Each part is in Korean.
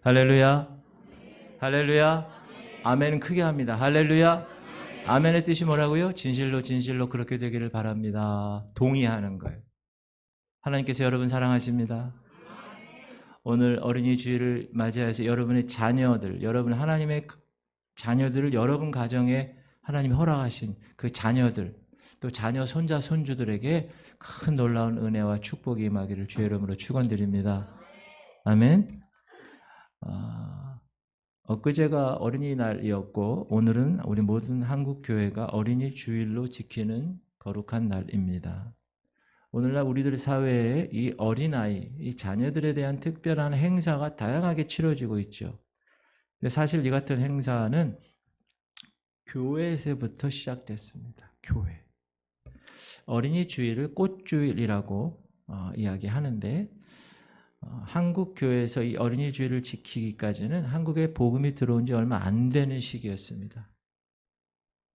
할렐루야. 할렐루야. 아멘은 크게 합니다. 할렐루야. 아멘의 뜻이 뭐라고요? 진실로 진실로 그렇게 되기를 바랍니다. 동의하는 거예요. 하나님께서 여러분 사랑하십니다. 오늘 어린이 주일을 맞이해서 여러분의 자녀들, 여러분 하나님의 자녀들을 여러분 가정에 하나님이 허락하신 그 자녀들, 또 자녀 손자 손주들에게 큰 놀라운 은혜와 축복이 임하기를 주의 이름으로 축원드립니다. 아멘. 엊그제가 어린이날이었고 오늘은 우리 모든 한국 교회가 어린이 주일로 지키는 거룩한 날입니다. 오늘날 우리들 사회에 이 어린아이, 이 자녀들에 대한 특별한 행사가 다양하게 치러지고 있죠. 근데 사실 이 같은 행사는 교회에서부터 시작됐습니다. 교회. 어린이 주일을 꽃주일이라고 이야기하는데 한국 교회에서 이 어린이 주일을 지키기까지는 한국에 복음이 들어온 지 얼마 안 되는 시기였습니다.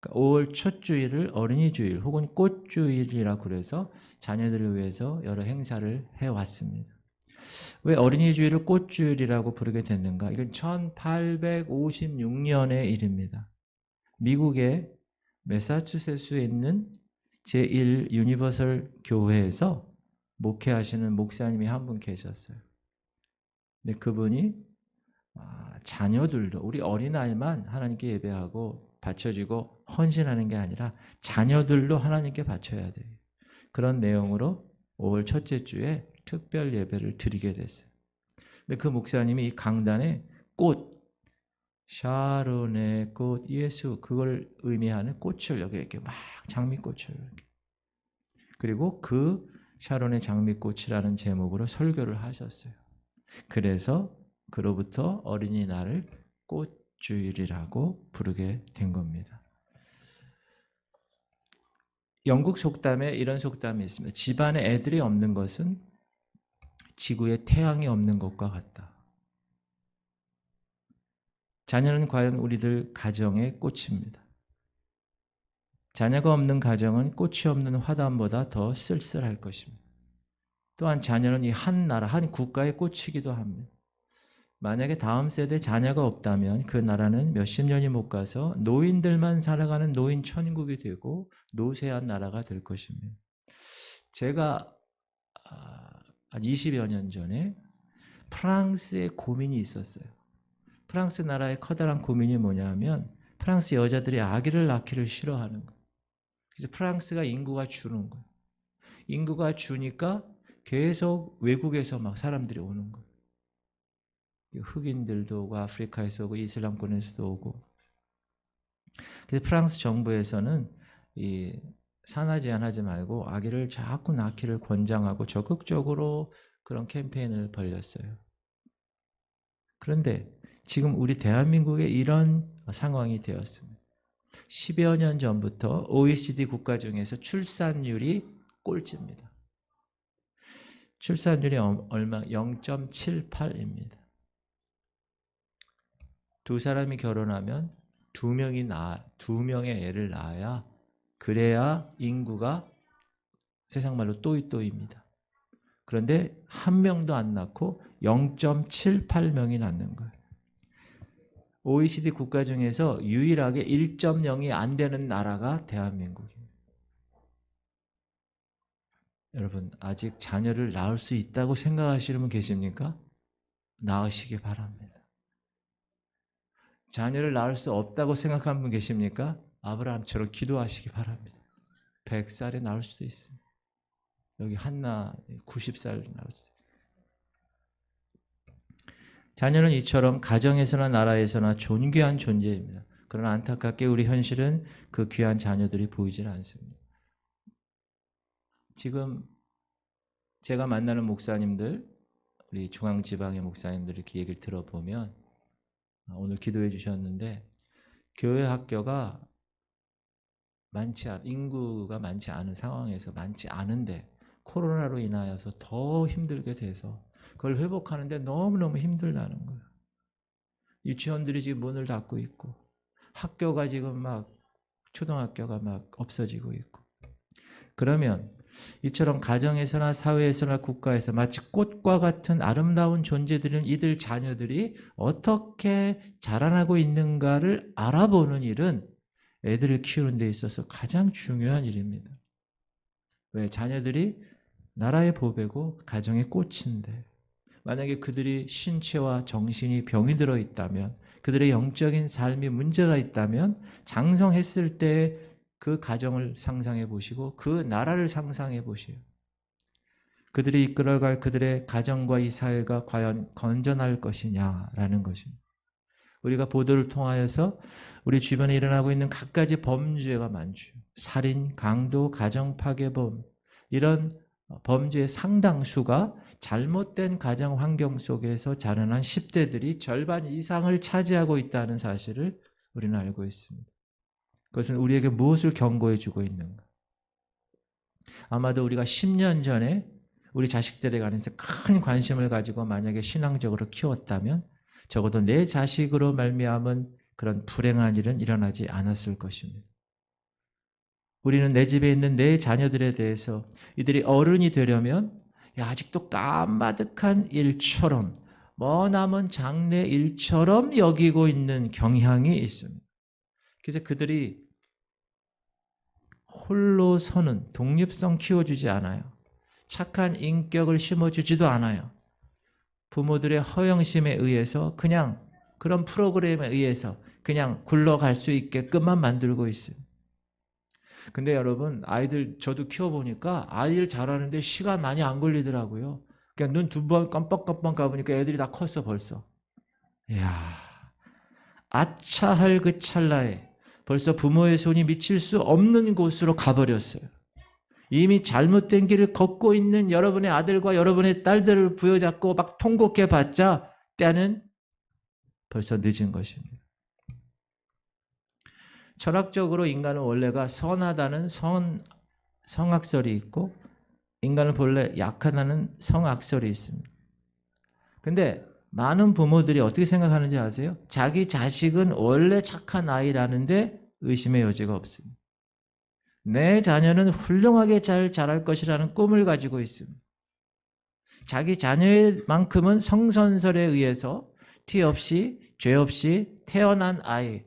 5월 첫 주일을 어린이 주일 혹은 꽃주일이라고 그래서 자녀들을 위해서 여러 행사를 해왔습니다. 왜 어린이 주일을 꽃주일이라고 부르게 됐는가? 이건 1856년의 일입니다. 미국의 매사추세츠에 있는 제1 유니버설 교회에서 목회하시는 목사님이 한 분 계셨어요. 근데 그분이 자녀들도 우리 어린아이만 하나님께 예배하고 바쳐지고 헌신하는 게 아니라 자녀들도 하나님께 바쳐야 돼요. 그런 내용으로 5월 첫째 주에 특별 예배를 드리게 됐어요. 근데 그 목사님이 이 강단에 꽃, 샤론의 꽃, 예수 그걸 의미하는 꽃을 여기 이렇게 막 장미꽃을 이렇게. 그리고 그 샤론의 장미꽃이라는 제목으로 설교를 하셨어요. 그래서 그로부터 어린이날을 꽃주일이라고 부르게 된 겁니다. 영국 속담에 이런 속담이 있습니다. 집안에 애들이 없는 것은 지구에 태양이 없는 것과 같다. 자녀는 과연 우리들 가정의 꽃입니다. 자녀가 없는 가정은 꽃이 없는 화단보다 더 쓸쓸할 것입니다. 또한 자녀는 이 한 나라, 한 국가의 꽃이기도 합니다. 만약에 다음 세대 자녀가 없다면 그 나라는 몇십 년이 못 가서 노인들만 살아가는 노인 천국이 되고 노쇠한 나라가 될 것입니다. 제가 한 20여 년 전에 프랑스에 고민이 있었어요. 프랑스 나라의 커다란 고민이 뭐냐면 프랑스 여자들이 아기를 낳기를 싫어하는 거예요. 그래서 프랑스가 인구가 주는 거예요. 인구가 주니까 계속 외국에서 막 사람들이 오는 거예요. 흑인들도 오고 아프리카에서 오고 이슬람권에서도 오고. 그래서 프랑스 정부에서는 이 산하 제한하지 말고 아기를 자꾸 낳기를 권장하고 적극적으로 그런 캠페인을 벌였어요. 그런데 지금 우리 대한민국에 이런 상황이 되었습니다. 10여 년 전부터 OECD 국가 중에서 출산율이 꼴찌입니다. 출산율이 얼마? 0.78입니다. 두 사람이 결혼하면 두 명의 애를 낳아야 그래야 인구가 세상 말로 또이또이입니다. 그런데 한 명도 안 낳고 0.78명이 낳는 거예요. OECD 국가 중에서 유일하게 1.0이 안 되는 나라가 대한민국입니다. 여러분 아직 자녀를 낳을 수 있다고 생각하시는 분 계십니까? 낳으시기 바랍니다. 자녀를 낳을 수 없다고 생각하는 분 계십니까? 아브라함처럼 기도하시기 바랍니다. 100살에 낳을 수도 있습니다. 여기 한나 90살 낳을 수 있어요. 자녀는 이처럼 가정에서나 나라에서나 존귀한 존재입니다. 그러나 안타깝게 우리 현실은 그 귀한 자녀들이 보이질 않습니다. 지금 제가 만나는 목사님들, 우리 중앙지방의 목사님들 이렇게 얘기를 들어보면 오늘 기도해 주셨는데 교회 학교가 인구가 많지 않은 상황에서 많지 않은데 코로나로 인하여서 더 힘들게 돼서 그걸 회복하는데 너무너무 힘들다는 거예요. 유치원들이 지금 문을 닫고 있고 학교가 지금 막 초등학교가 막 없어지고 있고. 그러면 이처럼 가정에서나 사회에서나 국가에서 마치 꽃과 같은 아름다운 존재들인 이들 자녀들이 어떻게 자라나고 있는가를 알아보는 일은 애들을 키우는 데 있어서 가장 중요한 일입니다. 왜? 자녀들이 나라의 보배고 가정의 꽃인데 만약에 그들이 신체와 정신이 병이 들어 있다면, 그들의 영적인 삶이 문제가 있다면 장성했을 때 그 가정을 상상해 보시고 그 나라를 상상해 보시오. 그들이 이끌어갈 그들의 가정과 이 사회가 과연 건전할 것이냐라는 것입니다. 우리가 보도를 통하여서 우리 주변에 일어나고 있는 갖가지 범죄가 많죠. 살인, 강도, 가정파괴범, 이런 범죄의 상당수가 잘못된 가정 환경 속에서 자라난 10대들이 절반 이상을 차지하고 있다는 사실을 우리는 알고 있습니다. 그것은 우리에게 무엇을 경고해 주고 있는가? 아마도 우리가 10년 전에 우리 자식들에 관해서 큰 관심을 가지고 만약에 신앙적으로 키웠다면 적어도 내 자식으로 말미암은 그런 불행한 일은 일어나지 않았을 것입니다. 우리는 내 집에 있는 내 자녀들에 대해서 이들이 어른이 되려면 아직도 까마득한 일처럼 머나먼 장래 일처럼 여기고 있는 경향이 있습니다. 그래서 그들이 홀로 서는 독립성 키워주지 않아요. 착한 인격을 심어주지도 않아요. 부모들의 허영심에 의해서 그냥 그런 프로그램에 의해서 그냥 굴러갈 수 있게끔만 만들고 있어요. 근데 여러분, 아이들 저도 키워보니까 아이들 자라는데 시간 많이 안 걸리더라고요. 그냥 눈 두 번 깜빡깜빡 감으니까 애들이 다 컸어 벌써. 이야, 아차할 그 찰나에 벌써 부모의 손이 미칠 수 없는 곳으로 가버렸어요. 이미 잘못된 길을 걷고 있는 여러분의 아들과 여러분의 딸들을 부여잡고 막 통곡해봤자 때는 벌써 늦은 것입니다. 철학적으로 인간은 원래가 선하다는 성악설이 있고 인간은 본래 약하다는 성악설이 있습니다. 근데 많은 부모들이 어떻게 생각하는지 아세요? 자기 자식은 원래 착한 아이라는데 의심의 여지가 없습니다. 내 자녀는 훌륭하게 잘 자랄 것이라는 꿈을 가지고 있습니다. 자기 자녀만큼은 성선설에 의해서 티 없이 죄 없이 태어난 아이,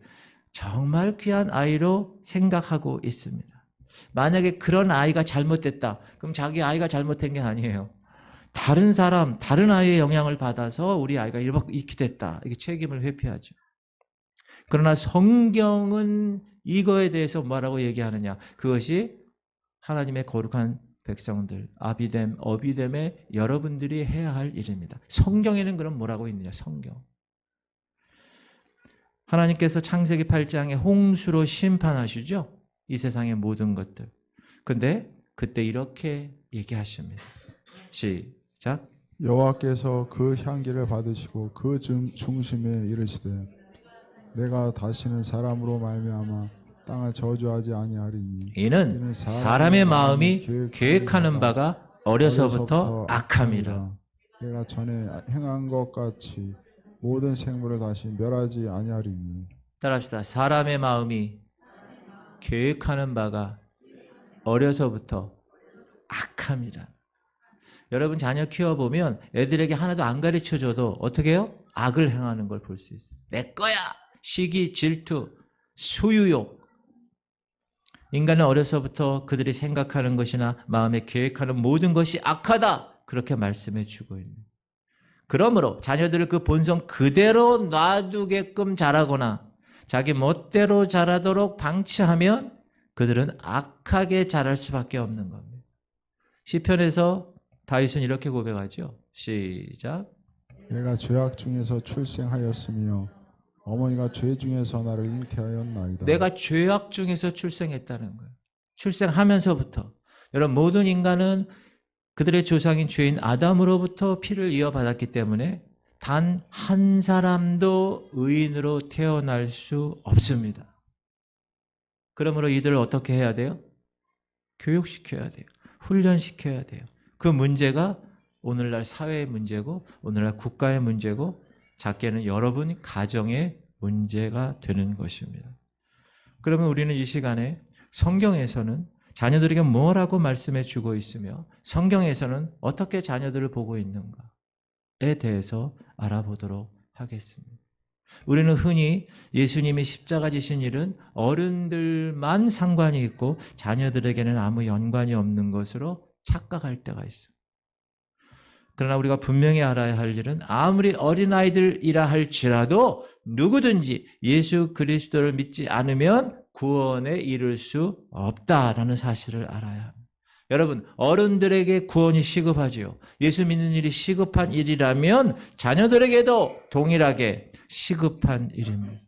정말 귀한 아이로 생각하고 있습니다. 만약에 그런 아이가 잘못됐다. 그럼 자기 아이가 잘못된 게 아니에요. 다른 사람, 다른 아이의 영향을 받아서 우리 아이가 이렇게 됐다. 이게 책임을 회피하죠. 그러나 성경은 이거에 대해서 뭐라고 얘기하느냐. 그것이 하나님의 거룩한 백성들, 어비됨의 여러분들이 해야 할 일입니다. 성경에는 그럼 뭐라고 있느냐. 성경. 하나님께서 창세기 8장에 홍수로 심판하시죠. 이 세상의 모든 것들. 근데 그때 이렇게 얘기하십니다. 시작. 여호와께서 그 향기를 받으시고 그 중심에 이르시되 내가 다시는 사람으로 말미암아 땅을 저주하지 아니하리니 이는 사람의 마음이 계획하는 바가 어려서부터 악함이라. 내가 전에 행한 것 같이 모든 생물을 다시 멸하지 아니하리니. 따라합시다. 사람의 마음이 계획하는 바가 어려서부터 악함이라. 여러분 자녀 키워보면 애들에게 하나도 안 가르쳐줘도 어떻게 해요? 악을 행하는 걸 볼 수 있어요. 내 거야! 시기, 질투, 소유욕. 인간은 어려서부터 그들이 생각하는 것이나 마음에 계획하는 모든 것이 악하다. 그렇게 말씀해 주고 있는. 그러므로 자녀들을 그 본성 그대로 놔두게끔 자라거나 자기 멋대로 자라도록 방치하면 그들은 악하게 자랄 수밖에 없는 겁니다. 시편에서 다윗은 이렇게 고백하죠. 시작. 내가 죄악 중에서 출생하였으며 어머니가 죄 중에서 나를 잉태하였나이다. 내가 죄악 중에서 출생했다는 거예요. 출생하면서부터. 여러분 모든 인간은 그들의 조상인 죄인 아담으로부터 피를 이어받았기 때문에 단 한 사람도 의인으로 태어날 수 없습니다. 그러므로 이들을 어떻게 해야 돼요? 교육시켜야 돼요. 훈련시켜야 돼요. 그 문제가 오늘날 사회의 문제고 오늘날 국가의 문제고 작게는 여러분 가정의 문제가 되는 것입니다. 그러면 우리는 이 시간에 성경에서는 자녀들에게 뭐라고 말씀해 주고 있으며 성경에서는 어떻게 자녀들을 보고 있는가에 대해서 알아보도록 하겠습니다. 우리는 흔히 예수님이 십자가 지신 일은 어른들만 상관이 있고 자녀들에게는 아무 연관이 없는 것으로 착각할 때가 있어요. 그러나 우리가 분명히 알아야 할 일은 아무리 어린아이들이라 할지라도 누구든지 예수 그리스도를 믿지 않으면 구원에 이를 수 없다라는 사실을 알아야 합니다. 여러분, 어른들에게 구원이 시급하지요. 예수 믿는 일이 시급한 일이라면 자녀들에게도 동일하게 시급한 일입니다.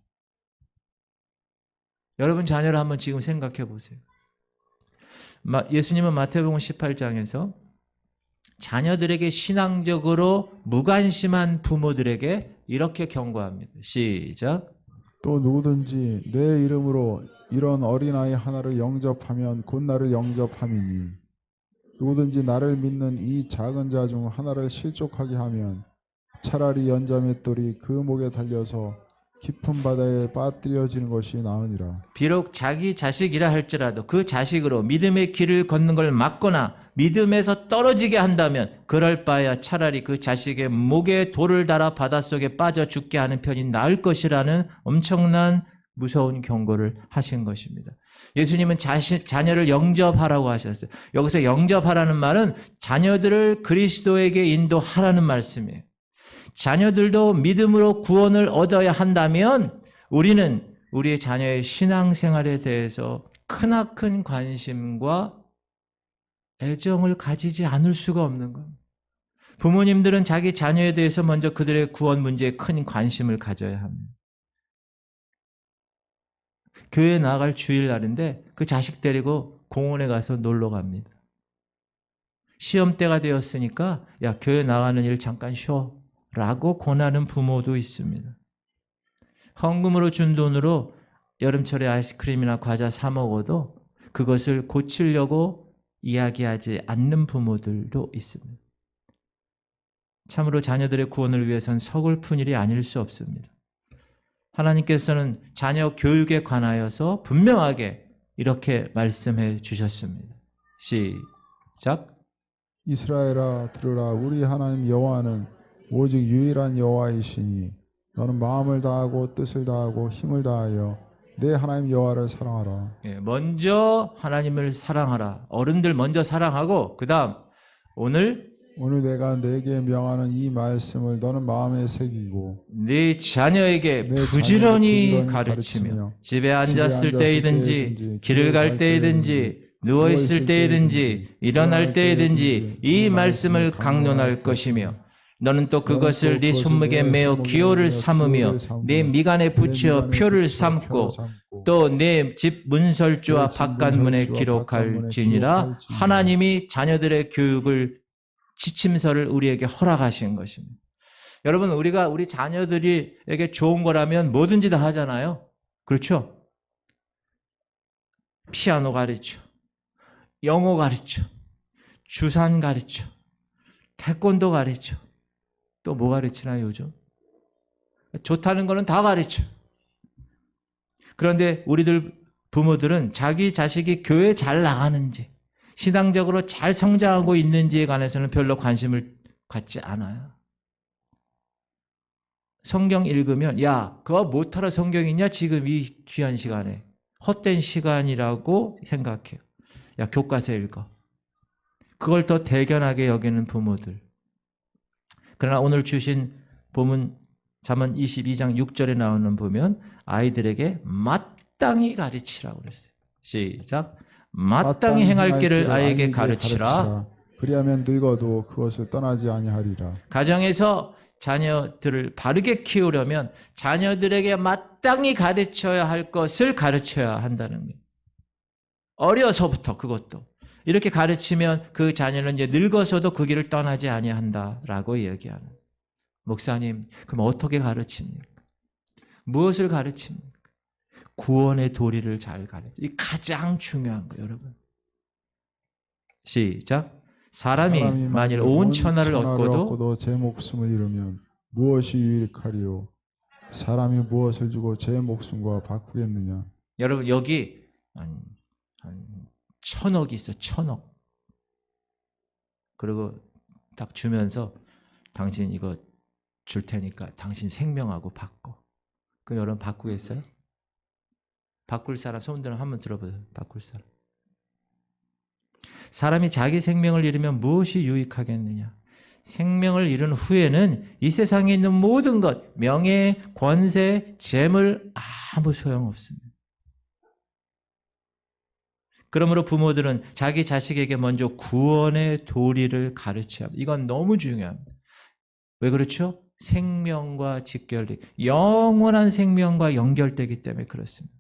여러분 자녀를 한번 지금 생각해 보세요. 예수님은 마태복음 18장에서 자녀들에게 신앙적으로 무관심한 부모들에게 이렇게 경고합니다. 시작. 또 누구든지 내 이름으로 이런 어린아이 하나를 영접하면 곧 나를 영접함이니 누구든지 나를 믿는 이 작은 자 중 하나를 실족하게 하면 차라리 연자맷돌이 그 목에 달려서 깊은 바다에 빠뜨려지는 것이 나으니라. 비록 자기 자식이라 할지라도 그 자식으로 믿음의 길을 걷는 걸 막거나 믿음에서 떨어지게 한다면 그럴 바에야 차라리 그 자식의 목에 돌을 달아 바닷속에 빠져 죽게 하는 편이 나을 것이라는 엄청난 무서운 경고를 하신 것입니다. 예수님은 자녀를 영접하라고 하셨어요. 여기서 영접하라는 말은 자녀들을 그리스도에게 인도하라는 말씀이에요. 자녀들도 믿음으로 구원을 얻어야 한다면 우리는 우리의 자녀의 신앙생활에 대해서 크나큰 관심과 애정을 가지지 않을 수가 없는 겁니다. 부모님들은 자기 자녀에 대해서 먼저 그들의 구원 문제에 큰 관심을 가져야 합니다. 교회에 나갈 주일날인데 그 자식 데리고 공원에 가서 놀러 갑니다. 시험때가 되었으니까 야 교회 나가는 일 잠깐 쉬어 라고 권하는 부모도 있습니다. 헌금으로 준 돈으로 여름철에 아이스크림이나 과자 사 먹어도 그것을 고치려고 이야기하지 않는 부모들도 있습니다. 참으로 자녀들의 구원을 위해선 서글픈 일이 아닐 수 없습니다. 하나님께서는 자녀 교육에 관하여서 분명하게 이렇게 말씀해 주셨습니다. 시작. 이스라엘아 들으라. 우리 하나님 여호와는 오직 유일한 여호와이시니 너는 마음을 다하고 뜻을 다하고 힘을 다하여 내 하나님 여호와를 사랑하라. 먼저 하나님을 사랑하라. 어른들 먼저 사랑하고 그 다음 오늘 내가 내게 명하는 이 말씀을 너는 마음에 새기고 네 자녀에게 부지런히 가르치며 집에 앉았을 때이든지 길을 갈 때이든지 누워있을 때이든지 일어날 때이든지 이 말씀을 강론할 것이며 너는 또 그것을 네 손목에 매어 기호를 삼으며 네 미간에 붙여 표를 삼고 또 내 집 문설주와 바깥문에 기록할지니라. 하나님이 자녀들의 교육을 지침서를 우리에게 허락하신 것입니다. 여러분 우리가 우리 자녀들에게 좋은 거라면 뭐든지 다 하잖아요. 그렇죠? 피아노 가르쳐, 영어 가르쳐, 주산 가르쳐, 태권도 가르쳐. 또 뭐 가르치나요 요즘? 좋다는 거는 다 가르쳐. 그런데 우리들 부모들은 자기 자식이 교회 잘 나가는지 신앙적으로 잘 성장하고 있는지에 관해서는 별로 관심을 갖지 않아요. 성경 읽으면 야 그거 못하러 성경 읽냐 지금 이 귀한 시간에. 헛된 시간이라고 생각해요. 야 교과서 읽어. 그걸 더 대견하게 여기는 부모들. 그러나 오늘 주신 본문 잠언 22장 6절에 나오는 보면 아이들에게 마땅히 가르치라고 그랬어요. 시작. 마땅히 행할 길을 아이에게 가르치라. 그리하면 늙어도 그것을 떠나지 아니하리라. 가정에서 자녀들을 바르게 키우려면 자녀들에게 마땅히 가르쳐야 할 것을 가르쳐야 한다는 거예요. 어려서부터 그것도. 이렇게 가르치면 그 자녀는 이제 늙어서도 그 길을 떠나지 아니한다라고 얘기하는. 목사님, 그럼 어떻게 가르칩니까? 무엇을 가르칩니까? 구원의 도리를 잘 가르쳐. 이 가장 중요한 거예요, 여러분. 시작. 사람이 만일 온 천하를 얻고도 제 목숨을 잃으면 무엇이 유익하리요? 사람이 무엇을 주고 제 목숨과 바꾸겠느냐? 여러분 여기 한 1,000억이 있어. 1,000억. 그리고 딱 주면서 당신 이거 줄 테니까 당신 생명하고 바꿔. 그럼 여러분 바꾸겠어요? 바꿀 사람 손 들어 한번 들어보세요. 바꿀 사람. 사람이 자기 생명을 잃으면 무엇이 유익하겠느냐? 생명을 잃은 후에는 이 세상에 있는 모든 것, 명예, 권세, 재물 아무 소용없습니다. 그러므로 부모들은 자기 자식에게 먼저 구원의 도리를 가르쳐야 합니다. 이건 너무 중요합니다. 왜 그렇죠? 생명과 직결되기, 영원한 생명과 연결되기 때문에 그렇습니다.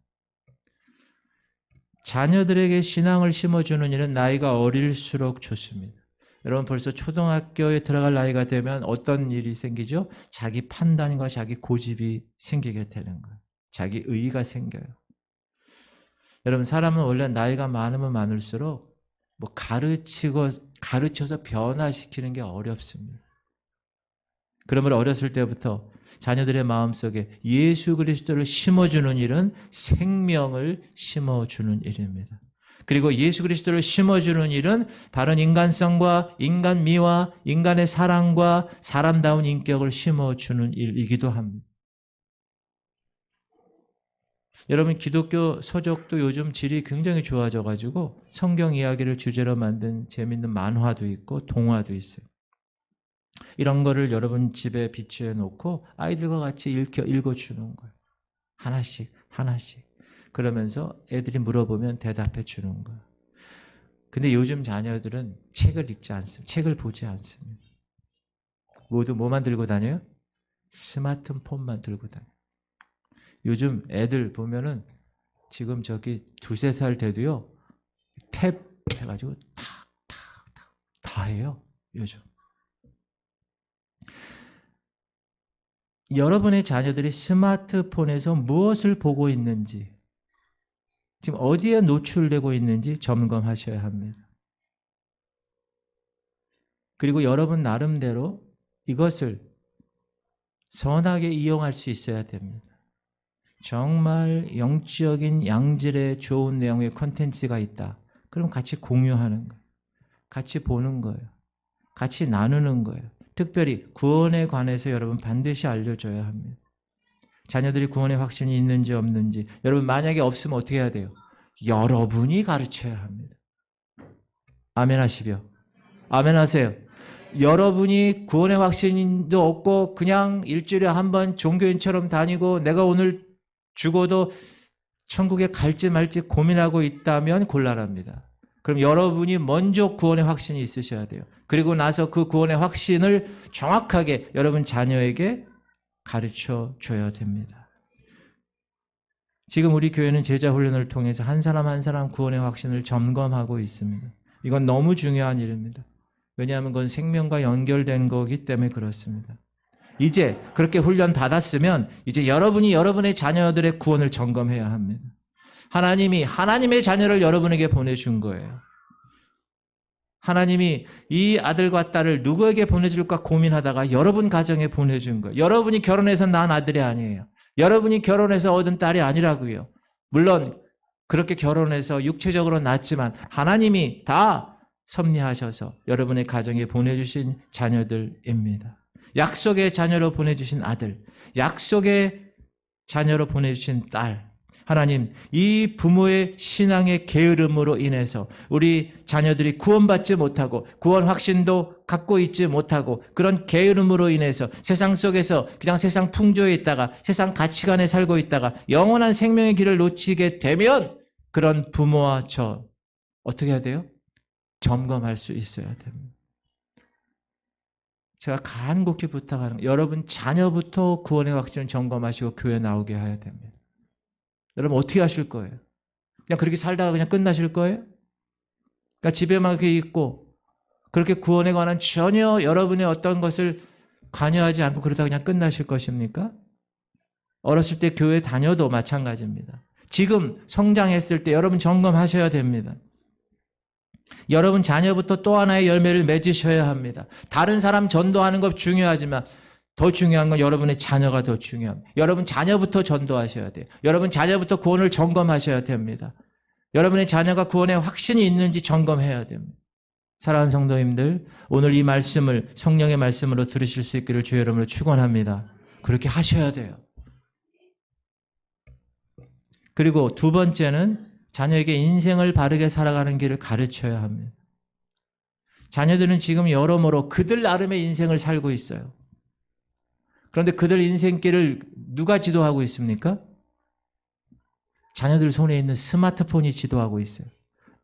자녀들에게 신앙을 심어주는 일은 나이가 어릴수록 좋습니다. 여러분 벌써 초등학교에 들어갈 나이가 되면 어떤 일이 생기죠? 자기 판단과 자기 고집이 생기게 되는 거예요. 자기 의의가 생겨요. 여러분 사람은 원래 나이가 많으면 많을수록 뭐 가르쳐서 변화시키는 게 어렵습니다. 그러므로 어렸을 때부터 자녀들의 마음속에 예수 그리스도를 심어주는 일은 생명을 심어주는 일입니다. 그리고 예수 그리스도를 심어주는 일은 바른 인간성과 인간미와 인간의 사랑과 사람다운 인격을 심어주는 일이기도 합니다. 여러분 기독교 서적도 요즘 질이 굉장히 좋아져가지고 성경 이야기를 주제로 만든 재밌는 만화도 있고 동화도 있어요. 이런 거를 여러분 집에 비치해 놓고 아이들과 같이 읽어주는 거예요. 하나씩 하나씩. 그러면서 애들이 물어보면 대답해 주는 거예요. 근데 요즘 자녀들은 책을 읽지 않습니다. 책을 보지 않습니다. 모두 뭐만 들고 다녀요? 스마트폰만 들고 다녀요. 요즘 애들 보면은 지금 저기 2-3살 돼도요. 탭 해가지고 탁탁탁 다 해요. 요즘. 여러분의 자녀들이 스마트폰에서 무엇을 보고 있는지, 지금 어디에 노출되고 있는지 점검하셔야 합니다. 그리고 여러분 나름대로 이것을 선하게 이용할 수 있어야 됩니다. 정말 영적인 양질의 좋은 내용의 콘텐츠가 있다. 그럼 같이 공유하는 거예요. 같이 보는 거예요. 같이 나누는 거예요. 특별히 구원에 관해서 여러분 반드시 알려줘야 합니다. 자녀들이 구원의 확신이 있는지 없는지 여러분 만약에 없으면 어떻게 해야 돼요? 여러분이 가르쳐야 합니다. 아멘 하시죠? 아멘 하세요. 여러분이 구원의 확신도 없고 그냥 일주일에 한 번 종교인처럼 다니고 내가 오늘 죽어도 천국에 갈지 말지 고민하고 있다면 곤란합니다. 그럼 여러분이 먼저 구원의 확신이 있으셔야 돼요. 그리고 나서 그 구원의 확신을 정확하게 여러분 자녀에게 가르쳐 줘야 됩니다. 지금 우리 교회는 제자 훈련을 통해서 한 사람 한 사람 구원의 확신을 점검하고 있습니다. 이건 너무 중요한 일입니다. 왜냐하면 그건 생명과 연결된 거기 때문에 그렇습니다. 이제 그렇게 훈련 받았으면 이제 여러분이 여러분의 자녀들의 구원을 점검해야 합니다. 하나님이 하나님의 자녀를 여러분에게 보내준 거예요. 하나님이 이 아들과 딸을 누구에게 보내줄까 고민하다가 여러분 가정에 보내준 거예요. 여러분이 결혼해서 낳은 아들이 아니에요. 여러분이 결혼해서 얻은 딸이 아니라고요. 물론 그렇게 결혼해서 육체적으로 낳았지만 하나님이 다 섭리하셔서 여러분의 가정에 보내주신 자녀들입니다. 약속의 자녀로 보내주신 아들, 약속의 자녀로 보내주신 딸. 하나님, 이 부모의 신앙의 게으름으로 인해서 우리 자녀들이 구원받지 못하고 구원 확신도 갖고 있지 못하고 그런 게으름으로 인해서 세상 속에서 그냥 세상 풍조에 있다가 세상 가치관에 살고 있다가 영원한 생명의 길을 놓치게 되면 그런 부모와 저 어떻게 해야 돼요? 점검할 수 있어야 됩니다. 제가 간곡히 부탁하는 여러분 자녀부터 구원의 확신을 점검하시고 교회 나오게 해야 됩니다. 여러분 어떻게 하실 거예요? 그냥 그렇게 살다가 그냥 끝나실 거예요? 그러니까 집에만 이렇게 있고 그렇게 구원에 관한 전혀 여러분의 어떤 것을 관여하지 않고 그러다 그냥 끝나실 것입니까? 어렸을 때 교회 다녀도 마찬가지입니다. 지금 성장했을 때 여러분 점검하셔야 됩니다. 여러분 자녀부터 또 하나의 열매를 맺으셔야 합니다. 다른 사람 전도하는 것 중요하지만 더 중요한 건 여러분의 자녀가 더 중요합니다. 여러분 자녀부터 전도하셔야 돼요. 여러분 자녀부터 구원을 점검하셔야 됩니다. 여러분의 자녀가 구원에 확신이 있는지 점검해야 됩니다. 사랑하는 성도님들, 오늘 이 말씀을 성령의 말씀으로 들으실 수 있기를 주의 이름으로 축원합니다. 그렇게 하셔야 돼요. 그리고 두 번째는 자녀에게 인생을 바르게 살아가는 길을 가르쳐야 합니다. 자녀들은 지금 여러모로 그들 나름의 인생을 살고 있어요. 그런데 그들 인생길을 누가 지도하고 있습니까? 자녀들 손에 있는 스마트폰이 지도하고 있어요.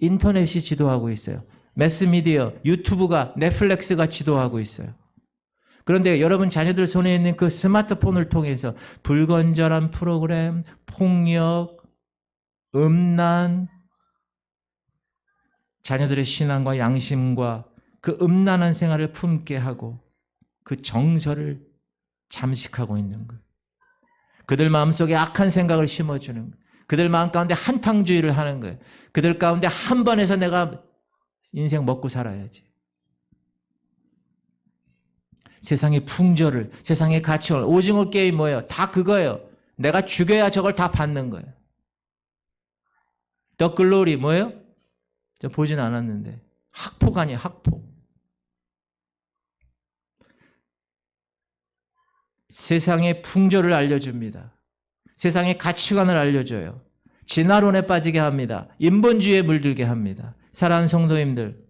인터넷이 지도하고 있어요. 매스미디어, 유튜브가, 넷플릭스가 지도하고 있어요. 그런데 여러분 자녀들 손에 있는 그 스마트폰을 통해서 불건전한 프로그램, 폭력, 음란, 자녀들의 신앙과 양심과 그 음란한 생활을 품게 하고 그 정서를 잠식하고 있는 거예요. 그들 마음속에 악한 생각을 심어주는 거예요. 그들 마음 가운데 한탕주의를 하는 거예요. 그들 가운데 한 번에서 내가 인생 먹고 살아야지. 세상의 풍조를, 세상의 가치를, 오징어 게임 뭐예요? 다 그거예요. 내가 죽여야 저걸 다 받는 거예요. 더 글로리 뭐예요? 저 보진 않았는데. 학폭 아니에요, 학폭. 세상의 풍조를 알려줍니다. 세상의 가치관을 알려줘요. 진화론에 빠지게 합니다. 인본주의에 물들게 합니다. 사랑하는 성도님들,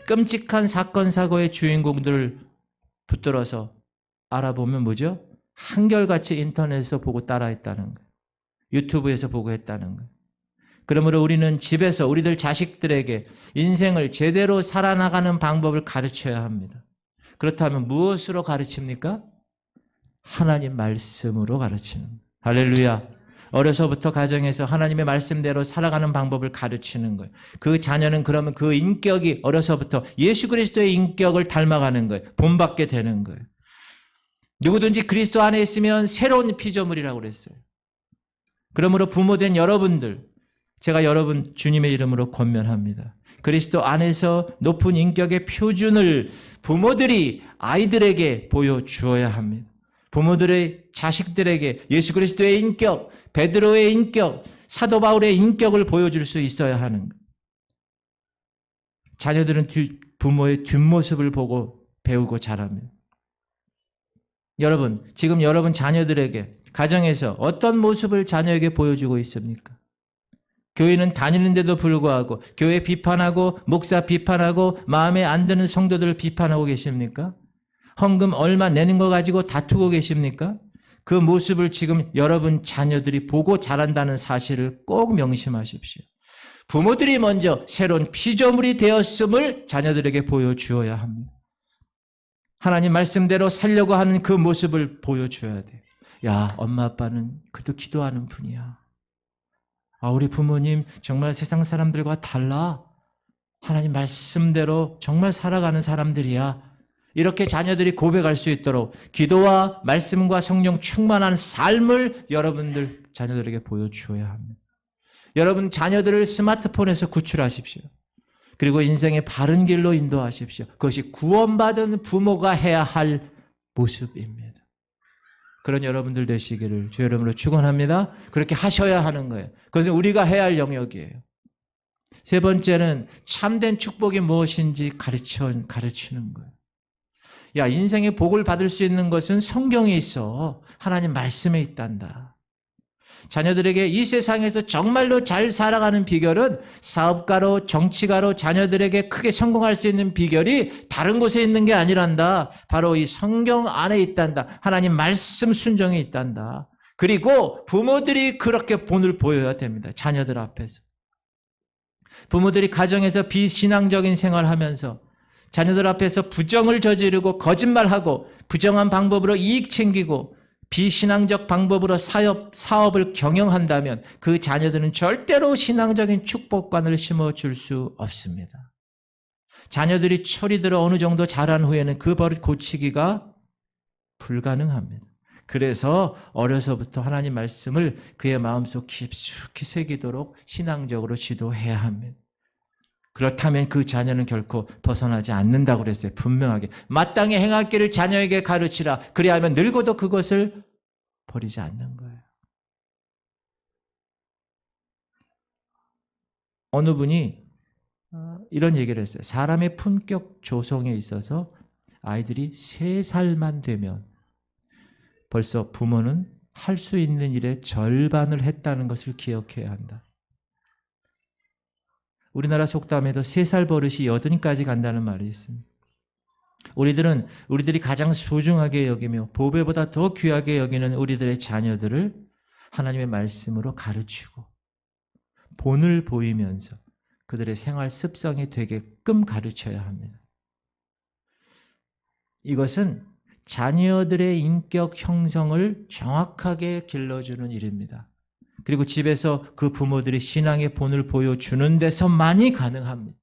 끔찍한 사건 사고의 주인공들을 붙들어서 알아보면 뭐죠? 한결같이 인터넷에서 보고 따라했다는 거예요. 유튜브에서 보고 했다는 거예요. 그러므로 우리는 집에서 우리들 자식들에게 인생을 제대로 살아나가는 방법을 가르쳐야 합니다. 그렇다면 무엇으로 가르칩니까? 하나님 말씀으로 가르치는 거예요. 할렐루야. 어려서부터 가정에서 하나님의 말씀대로 살아가는 방법을 가르치는 거예요. 그 자녀는 그러면 그 인격이 어려서부터 예수 그리스도의 인격을 닮아가는 거예요. 본받게 되는 거예요. 누구든지 그리스도 안에 있으면 새로운 피조물이라고 그랬어요. 그러므로 부모된 여러분들, 제가 여러분 주님의 이름으로 권면합니다. 그리스도 안에서 높은 인격의 표준을 부모들이 아이들에게 보여주어야 합니다. 부모들의 자식들에게 예수 그리스도의 인격, 베드로의 인격, 사도 바울의 인격을 보여줄 수 있어야 하는 거예요. 자녀들은 부모의 뒷모습을 보고 배우고 자랍니다. 여러분, 지금 여러분 자녀들에게 가정에서 어떤 모습을 자녀에게 보여주고 있습니까? 교회는 다니는데도 불구하고 교회 비판하고 목사 비판하고 마음에 안 드는 성도들을 비판하고 계십니까? 헌금 얼마 내는 거 가지고 다투고 계십니까? 그 모습을 지금 여러분 자녀들이 보고 자란다는 사실을 꼭 명심하십시오. 부모들이 먼저 새로운 피조물이 되었음을 자녀들에게 보여주어야 합니다. 하나님 말씀대로 살려고 하는 그 모습을 보여줘야 돼요. 야, 엄마 아빠는 그래도 기도하는 분이야. 아, 우리 부모님 정말 세상 사람들과 달라. 하나님 말씀대로 정말 살아가는 사람들이야. 이렇게 자녀들이 고백할 수 있도록 기도와 말씀과 성령 충만한 삶을 여러분들 자녀들에게 보여주어야 합니다. 여러분 자녀들을 스마트폰에서 구출하십시오. 그리고 인생의 바른 길로 인도하십시오. 그것이 구원받은 부모가 해야 할 모습입니다. 그런 여러분들 되시기를 주의 이름으로 축원합니다. 그렇게 하셔야 하는 거예요. 그것은 우리가 해야 할 영역이에요. 세 번째는 참된 축복이 무엇인지 가르치는 거예요. 야, 인생의 복을 받을 수 있는 것은 성경에 있어. 하나님 말씀에 있단다. 자녀들에게 이 세상에서 정말로 잘 살아가는 비결은 사업가로 정치가로 자녀들에게 크게 성공할 수 있는 비결이 다른 곳에 있는 게 아니란다. 바로 이 성경 안에 있단다. 하나님 말씀 순종에 있단다. 그리고 부모들이 그렇게 본을 보여야 됩니다. 자녀들 앞에서. 부모들이 가정에서 비신앙적인 생활을 하면서 자녀들 앞에서 부정을 저지르고 거짓말하고 부정한 방법으로 이익 챙기고 비신앙적 방법으로 사업을 경영한다면 그 자녀들은 절대로 신앙적인 축복관을 심어줄 수 없습니다. 자녀들이 철이 들어 어느 정도 자란 후에는 그 버릇 고치기가 불가능합니다. 그래서 어려서부터 하나님 말씀을 그의 마음속 깊숙이 새기도록 신앙적으로 지도해야 합니다. 그렇다면 그 자녀는 결코 벗어나지 않는다고 그랬어요. 분명하게. 마땅히 행할 길을 자녀에게 가르치라. 그리하면 늙어도 그것을 버리지 않는 거예요. 어느 분이 이런 얘기를 했어요. 사람의 품격 조성에 있어서 아이들이 3살만 되면 벌써 부모는 할 수 있는 일의 절반을 했다는 것을 기억해야 한다. 우리나라 속담에도 3살 버릇이 80까지 간다는 말이 있습니다. 우리들이 가장 소중하게 여기며 보배보다 더 귀하게 여기는 우리들의 자녀들을 하나님의 말씀으로 가르치고 본을 보이면서 그들의 생활 습성이 되게끔 가르쳐야 합니다. 이것은 자녀들의 인격 형성을 정확하게 길러주는 일입니다. 그리고 집에서 그 부모들이 신앙의 본을 보여주는 데서만이 가능합니다.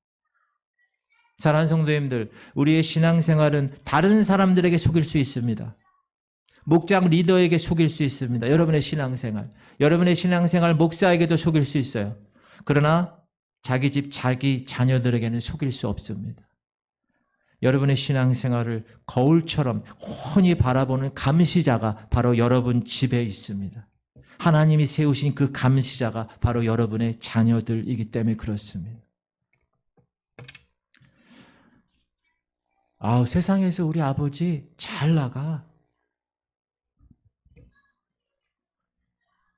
사랑하는 성도님들, 우리의 신앙생활은 다른 사람들에게 속일 수 있습니다. 목장 리더에게 속일 수 있습니다. 여러분의 신앙생활 목사에게도 속일 수 있어요. 그러나 자기 집, 자기 자녀들에게는 속일 수 없습니다. 여러분의 신앙생활을 거울처럼 훤히 바라보는 감시자가 바로 여러분 집에 있습니다. 하나님이 세우신 그 감시자가 바로 여러분의 자녀들이기 때문에 그렇습니다. 세상에서 우리 아버지 잘 나가.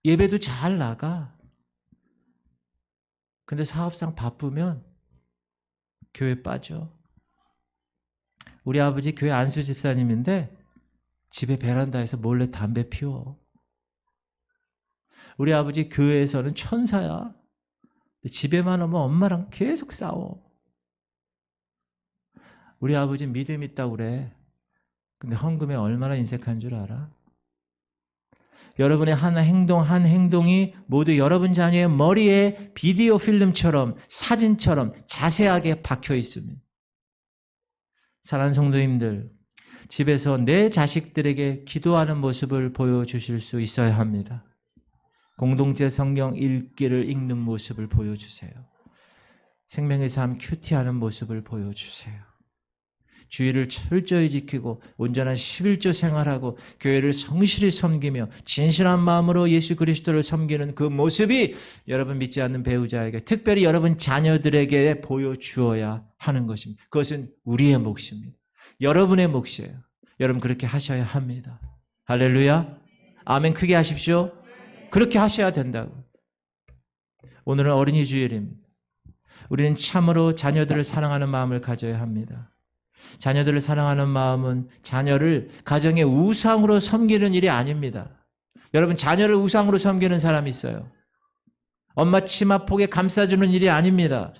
예배도 잘 나가. 근데 사업상 바쁘면 교회 빠져. 우리 아버지 교회 안수 집사님인데 집에 베란다에서 몰래 담배 피워. 우리 아버지 교회에서는 천사야. 집에만 오면 엄마랑 계속 싸워. 우리 아버지 믿음 있다고 그래. 근데 헌금에 얼마나 인색한 줄 알아? 여러분의 한 행동이 모두 여러분 자녀의 머리에 비디오 필름처럼 사진처럼 자세하게 박혀 있습니다. 사랑하는 성도님들, 집에서 내 자식들에게 기도하는 모습을 보여주실 수 있어야 합니다. 공동체 성경 읽기를 읽는 모습을 보여주세요. 생명의 삶 큐티하는 모습을 보여주세요. 주의를 철저히 지키고 온전한 11조 생활하고 교회를 성실히 섬기며 진실한 마음으로 예수 그리스도를 섬기는 그 모습이 여러분 믿지 않는 배우자에게, 특별히 여러분 자녀들에게 보여주어야 하는 것입니다. 그것은 우리의 몫입니다. 여러분의 몫이에요. 여러분 그렇게 하셔야 합니다. 할렐루야. 아멘. 크게 하십시오. 그렇게 하셔야 된다고. 오늘은 어린이 주일입니다. 우리는 참으로 자녀들을 사랑하는 마음을 가져야 합니다. 자녀들을 사랑하는 마음은 자녀를 가정의 우상으로 섬기는 일이 아닙니다. 여러분, 자녀를 우상으로 섬기는 사람이 있어요. 엄마 치마폭에 감싸주는 일이 아닙니다.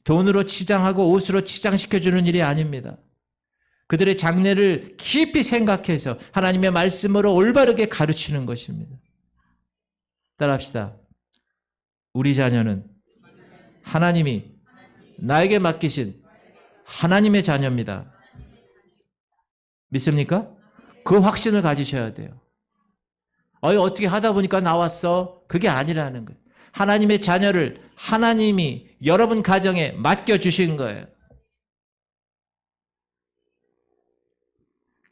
돈으로 치장하고 옷으로 치장시켜주는 일이 아닙니다. 그들의 장래를 깊이 생각해서 하나님의 말씀으로 올바르게 가르치는 것입니다. 따라합시다. 우리 자녀는 하나님이 나에게 맡기신 하나님의 자녀입니다. 믿습니까? 그 확신을 가지셔야 돼요. 어떻게 하다 보니까 나왔어? 그게 아니라는 거예요. 하나님의 자녀를 하나님이 여러분 가정에 맡겨주신 거예요.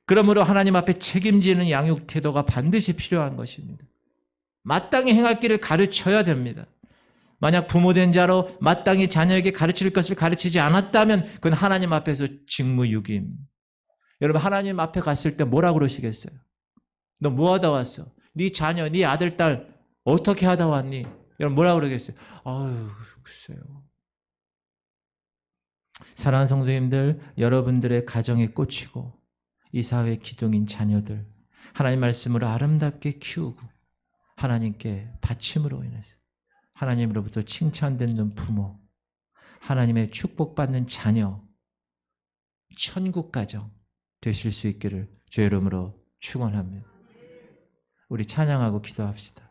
그러므로 하나님 앞에 책임지는 양육 태도가 반드시 필요한 것입니다. 마땅히 행할 길을 가르쳐야 됩니다. 만약 부모된 자로 마땅히 자녀에게 가르칠 것을 가르치지 않았다면 그건 하나님 앞에서 직무유기입니다. 여러분, 하나님 앞에 갔을 때 뭐라고 그러시겠어요? 너 뭐 하다 왔어? 네 자녀, 네 아들, 딸 어떻게 하다 왔니? 여러분 뭐라고 그러겠어요? 글쎄요. 사랑하는 성도님들, 여러분들의 가정의 꽃이고 이 사회의 기둥인 자녀들, 하나님 말씀으로 아름답게 키우고 하나님께 바침으로 인해서 하나님으로부터 칭찬받는 부모, 하나님의 축복받는 자녀, 천국 가정 되실 수 있기를 주의 이름으로 축원합니다. 우리 찬양하고 기도합시다.